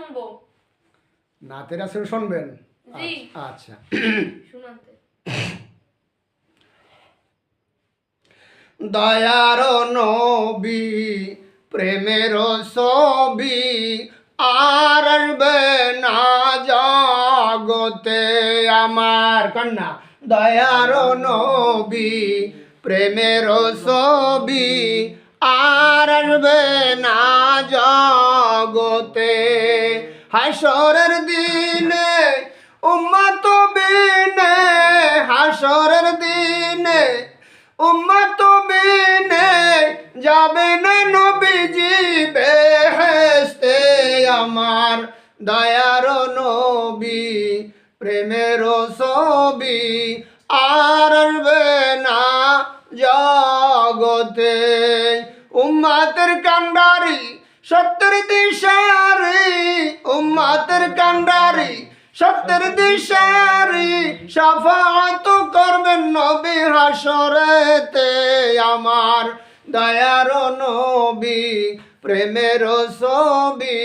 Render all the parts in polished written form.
শুনবো। নাতে রাসূল শুনবেন? জি। আচ্ছা শুনাতে। দয়ার নবী প্রেমের ছবি আর আসবে না জগতে আমার কন্যা। দয়ার নবী প্রেমের ছবি আর আসবে না জগতে। হাসরের দিনে উম্মত বিনে, হাসরের দিনে উম্মত বিনে যাবে না নবীজি বেহেশতে আমার। দয়ার নবী প্রেমের ছবি আর আসবে না জগতে। উম্মতের কান্ডারি সত্যের দিশারি, উম্মতের কান্ডারি সত্যের দিশারি শাফাআত করবেন নবী হাসরেতে আমার। দয়ার নবী প্রেমের ছবি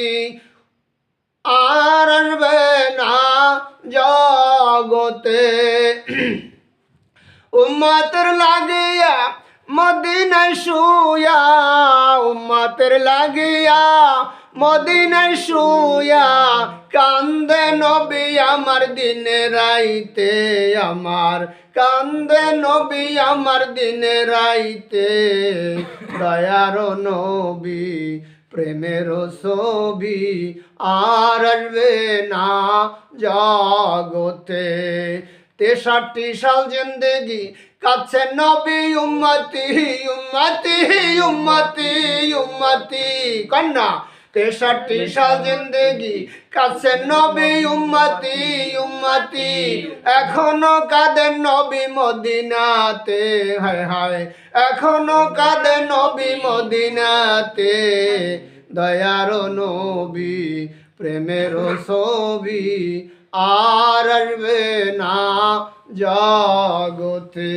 আর আসবে না জগতে। উম্মতের লাগিয়া মদিনায় শুয়া, উম্মতের লাগিয়া মদিনায় শুয়া কান্দে নবী আমার দিনে রাইতে আমার, কান্দে নবী আমার দিনে রাইতে। দয়ার নবী প্রেমের ছবি আর আসবে না জগতে। 63 সাল জিন্দেগি কাছে নবী উম্মতি উম্মতি উম্মতি উম্মতি কন্যা। 63 সাল জিন্দেগি কাছে নবী উম্মতি উম্মতি। এখনো কাঁদেন নবী মদিনাতে, হায় হায় এখনো কাঁদেন নবী মদিনাতে। দয়ার নবী প্রেমের ছবি আর আসবে না জগতে।